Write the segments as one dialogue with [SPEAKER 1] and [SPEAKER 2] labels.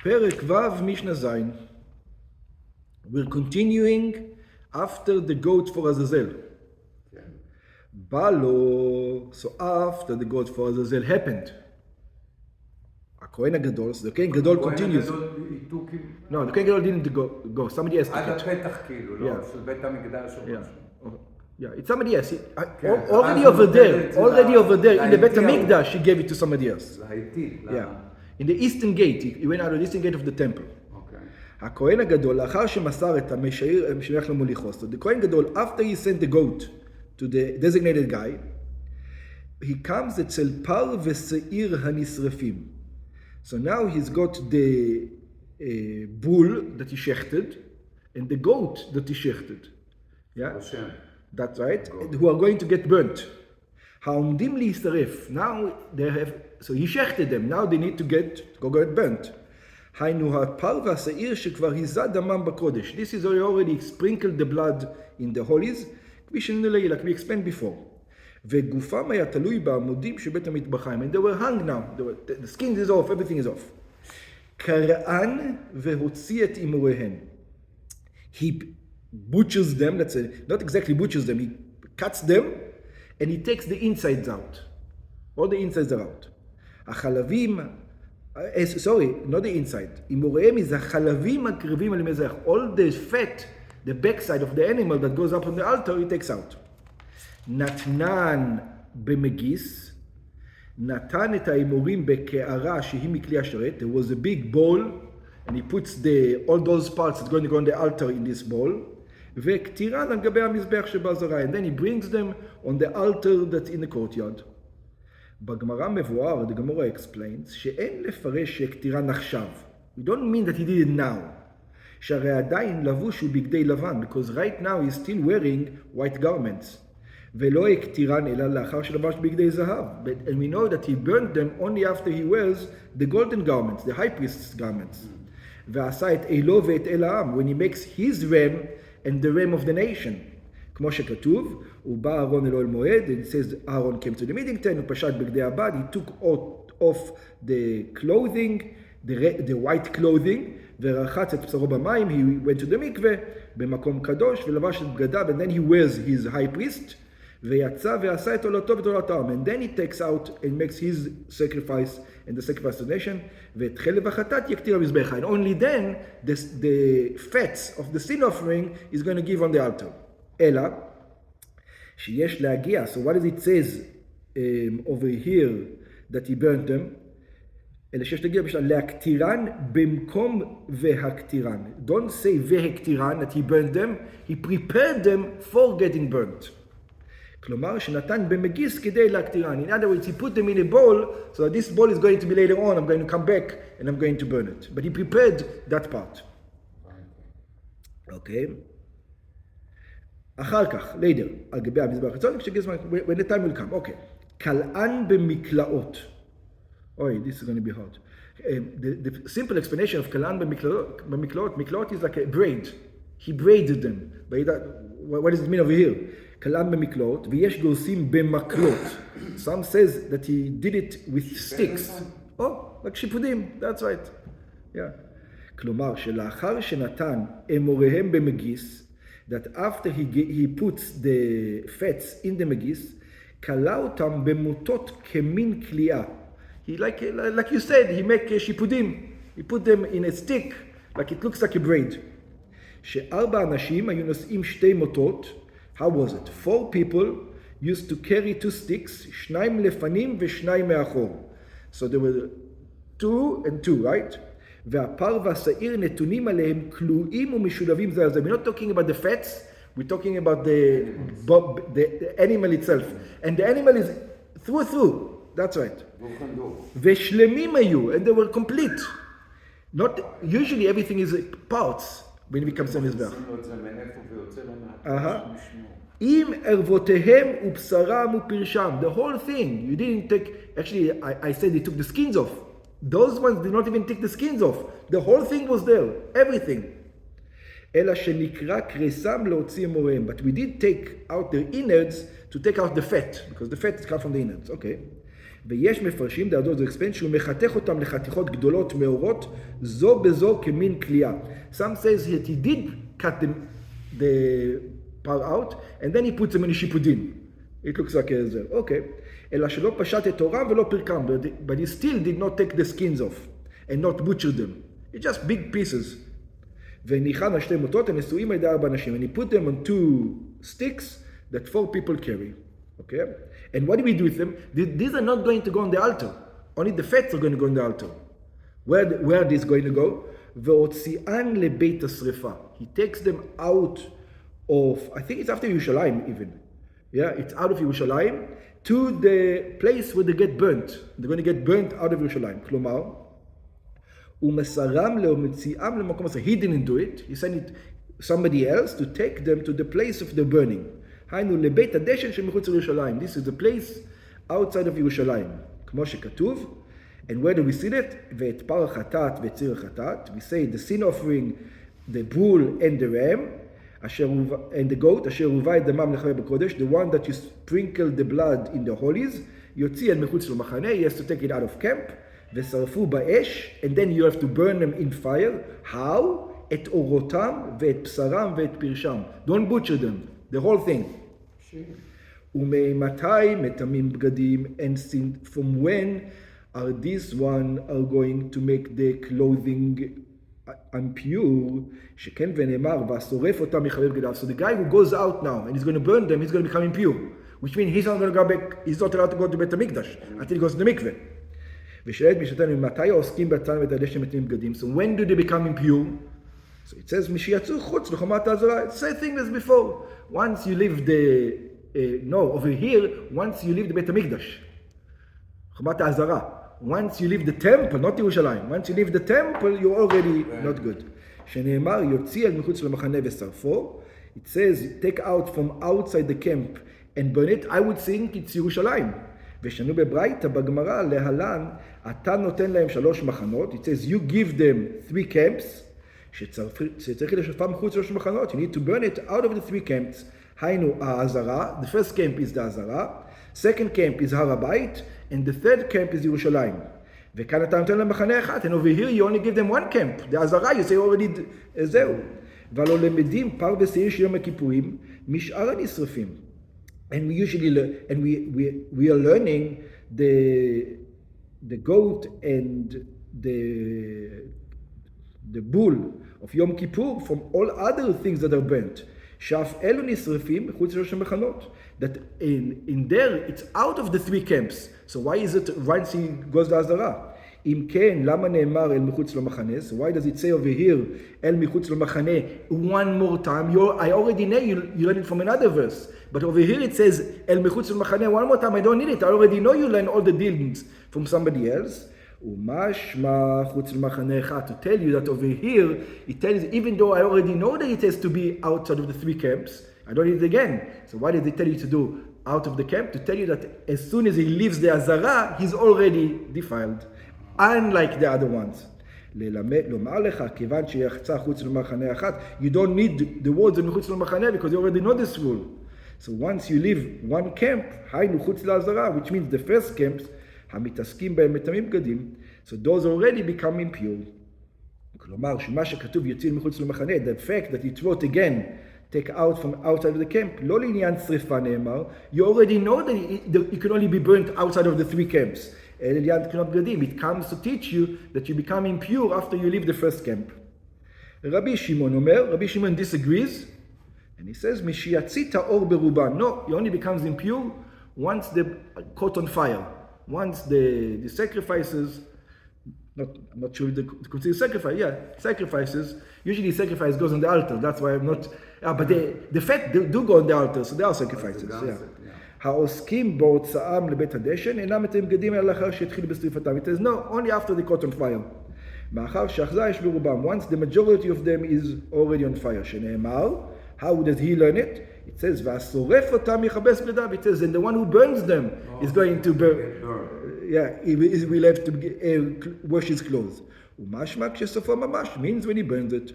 [SPEAKER 1] פרק ו' משנה זין. We're continuing after the goat for Azazel. Balo, so after the goat for Azazel happened, הכהן הגדול, so the Kohen Gadol continues. No, the Kohen Gadol didn't go. Somebody else took it.
[SPEAKER 2] עד הפתח כאילו, לא של בית המקדש או משהו.
[SPEAKER 1] Yeah, it's somebody else. Already over there, in the Bet HaMikdash, he gave it to somebody else. Yeah, in the eastern gate, he went out of the eastern gate of the temple. הכהן הגדול, לאחר שמסר את המשייך למוליכו, so the Kohen Gadol, after he sent the goat to the designated guy, he comes אצל פר ושעיר הנשרפים. So now he's got the bull that he shechted and the goat that he shechted. Yeah, that's right. Who are going to get burnt. העומדים להישרף. Now they have, so he shechted them. Now they need to go get burnt. היינו הפר והשעיר שכבר היזה דמם בקודש. This is already sprinkled the blood in the holies. כפי שנלאה, like we explained before. וגופם היה תלוי בעמודים שבית המטבחיים. And they were hung now. The skin is off, everything is off. קרען והוציא את אימוריהן. He butchers them, let's say, not exactly butchers them, he cuts them, and he takes the insides out. All the insides are out. החלבים, sorry, not the inside. אימוריהם is החלבים הקרבים על מזבח. All the fat, the backside of the animal that goes up on the altar, he takes out. נתנן במגיס, נתן את האימורים בקערה שהיא מכלי השרת. There was a big bowl, and he puts all those parts that's going to go on the altar in this bowl. וקטירן על גבי המזבח שבעזרה. And then he brings them on the altar that's in the courtyard. בגמרא מבואר, the Gemara explains, שאין לפרש שקטירן עכשיו. We don't mean that he did it now. שהרי עדיין לבוש הוא בגדי לבן, because right now he's still wearing white garments. ולא הקטירן אלא לאחר שלבש בגדי זהב. And we know that he burned them only after he wears the golden garments, the high priest's garments. ועשה את אלו ואת אל העם, when he makes his ram and the ram of the nation. כמו שכתוב, הוא בא אהרון אלו אל מועד, and it says Aaron came to the meeting tent, הוא פשט בגדי הבד, he took off the clothing, the white clothing, ורחץ את בשרו במים, he went to the mikveh, במקום קדוש, ולבש את בגדיו, and then he wears his high priest, ויצא ועשה את עולתו ותעולת העם, and then he takes out and makes his sacrifice and the sacrifice of the nation, ואת חלב החטאת יקטיר המזבח, and only then the fats of the sin offering is going to give on the altar. אלא שיש להגיע, so what does it says over here that he burnt them? אלא שיש להגיע בשביל להקטירן במקום והקטירן. Don't say והקטירן, that he burned them, he prepared them for getting burnt. כלומר שנתן במגיס כדי להקטירן. In other words, he put them in a bowl, so that this bowl is going to be later on, I'm going to come back and I'm going to burn it. But he prepared that part. Okay. אחר כך, later, על גבי המזבח החיצון, when the time will come. Okay. קלען במקלעות. This is going to be hard. The simple explanation of קלען במקלעות, מקלעות is like a braid. He braided them. What does it mean over here? קלען במקלעות, ויש גורסים במקלות. Some says that he did it with sticks. Like שיפודים, that's right. Yeah. כלומר, שלאחר שנתן אמוריהם במגיס, that after he puts the fats in the מגיס, קלע אותם במוטות כמין קליעה. He like you said, he make שיפודים. He put them in a stick, like it looks like a braid. שארבע אנשים היו נושאים שתי מוטות. How was it? 4 people used to carry 2 sticks, שניים לפנים ושניים מאחור. So there were 2 and 2, right? והפר והשעיר נתונים עליהם כלואים ומשולבים זה על זה. We're not talking about the fats, we're talking about the animal itself. And the animal is through. That's right. ושלמים היו, and they were complete. Not, usually everything is parts when it becomes a mizbeach. עם ערבותיהם ובשרם ופרשם. The whole thing, you didn't take, actually I said they took the skins off. Those ones did not even take the skins off. The whole thing was there, everything. אלא שנקרא קרסם להוציא אמוריהם. But we did take out their innards to take out the fat, because the fat is come from the innards. Okay. ויש מפרשים, the others explain, שהוא מחתך אותם לחתיכות גדולות מאורות, זו בזו כמין כלייה. Some says that he did cut the part out, and then he puts them in a שיפודין. It looks like a זר. Okay. אלא שלא פשט את תורם ולא פרקם, but he still did not take the skins off, and not butcher them. It's just big pieces. וניחן על שתי מוטות, הם נשואים על ידי 4 אנשים, and he put them on 2 sticks that 4 people carry. Okay? And what do we do with them? These are not going to go on the altar. Only the fats are going to go on the altar. Where are these going to go? והוציאן לבית השרפה. He takes them out of, I think it's after Yerushalayim even. Yeah, it's out of Yerushalayim to the place where they get burnt. They're going to get burnt out of Yerushalayim. כלומר, ומסרם להוציאם למקום הזה. He didn't do it. He sent it somebody else to take them to the place of the burning. היינו לבית הדשן שמחוץ לירושלים. This is the place outside of ירושלים. כמו שכתוב, and where do we see that? ואת פר החטאת ואת ציר החטאת. We say the sin offering, the bull and the ram, and the goat, אשר הובא את דמם לחבר בקודש, the one that you sprinkle the blood in the holies, יוציא אל מחוץ למחנה, he has to take it out of camp, ושרפו באש, and then you have to burn them in fire. How? את אורותם ואת בשרם ואת פרשם. Don't butcher them, the whole thing. וממתי מטמאים בגדים, and from when are these one are going to make the clothing impure, שכן ונאמר, והשורף אותם מחבר בגדיו. So the guy who goes out now and he's going to burn them, he's going to become impure, which means he's not going to go back, he's not allowed to go to בית המקדש until he goes to the mikveh. ושאלת משנתנו, ממתי העוסקים בהצלם ואת הדשן מטמאים בגדים? So when do they become impure? So it says, משיצאו חוץ לחומת העזרה. It's the same thing as before. Once you leave the, over here, once you leave the בית המקדש, חומת העזרה. Once you leave the temple, not ירושלים, once you leave the temple, you're already not good. שנאמר, יוציא אל מחוץ למחנה ושרפו. It says, take out from outside the camp and burn it. I would think it's ירושלים. ושנו בברייתא בגמרא להלן, אתה נותן להם 3 מחנות. It says, you give them 3 camps, שצריך לשרפם מחוץ 3 מחנות. You need to burn it out of the 3 camps. היינו העזרה, the first camp is the העזרה, second camp is הר הבית, and the third camp is ירושלים. וכאן אתה נותן להם מחנה אחד, and over here you only give them 1 camp. The העזרה, you say already, זהו. והלא למדים פר ושעיר של יום הכיפורים, משאר הנשרפים. And we usually learn, and we are learning the goat and the bull of Yom Kippur from all other things that are burnt. שאף אלו נשרפים מחוץ ל3 מחנות. That in there it's out of the 3 camps. So why is it once he goes להסדרה? אם כן, למה נאמר אל מחוץ למחנה? So why does it say over here אל מחוץ למחנה one more time? I already know you learn it from another verse. But over here it says אל מחוץ למחנה one more time. I don't need it. I already know you learn all the dealings from somebody else. ומשמע חוץ למחנה אחד, to tell you that over here it tells, even though I already know that it has to be outside of the 3 camps, I don't need it again. So why did they tell you to do out of the camp? To tell you that as soon as he leaves the Azara, he's already defiled, unlike the other ones. לומר לך, כיוון שיחצה חוץ למחנה אחד, you don't need the words מחוץ למחנה because you already know this rule. So once you leave 1 camp, היינו חוץ לעזרה, which means the first camps, המתעסקים בהם מטמאים בגדים, so those already become impure. כלומר, שמה שכתוב יוציא מחוץ למחנה, the fact that it wrote again, take out from outside of the camp, לא לעניין שריפה נאמר, you already know that it can only be burnt outside of the 3 camps. לעניין תקנות בגדים, it comes to teach you that you become impure after you leave the first camp. רבי שמעון אומר, רבי שמעון disagrees, and he says, משיצית האור ברובן. No, he only becomes impure once they caught on fire. Once the sacrifices, I'm not sure if they consider sacrifices, usually sacrifice goes on the altar, that's why I'm not, but the fat do go on the altar, so they are sacrifices. העוסקים בהוצאם לבית הדשן אינם מטמאים בגדים אלא לאחר שהתחיל בשריפתם. It says no, only after they caught on fire. מאחר שאחזה יש ברובם, once the majority of them is already on fire. שנאמר, how does he learn it? It says, והשורף אותם יכבס בגדיו. It says, and the one who burns them is going to burn. He will have to wash his clothes. ומשמע כשסופו ממש, means when he burns it.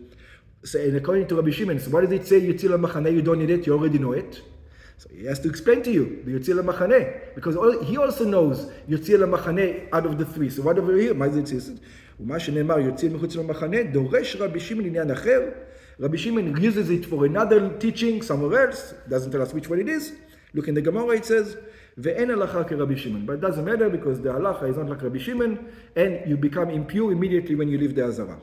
[SPEAKER 1] So, and according to Rabbi Shimon, so why does it say יוציא למחנה, you don't need it, you already know it? So he has to explain to you the Yotzi Lamachane, because he also knows Yotzi Lamachane out of the three. So what over here? מה זה יוצא? ומה שנאמר יוצא מחוץ למחנה, דורש רבי שמעון עניין אחר. Rabbi Shimon uses it for another teaching somewhere else. Doesn't tell us which one it is. Look in the Gemara, it says, ve'en halacha keRabbi Shimon. But it doesn't matter because the halacha is not like Rabbi Shimon, and you become impure immediately when you leave the Azara.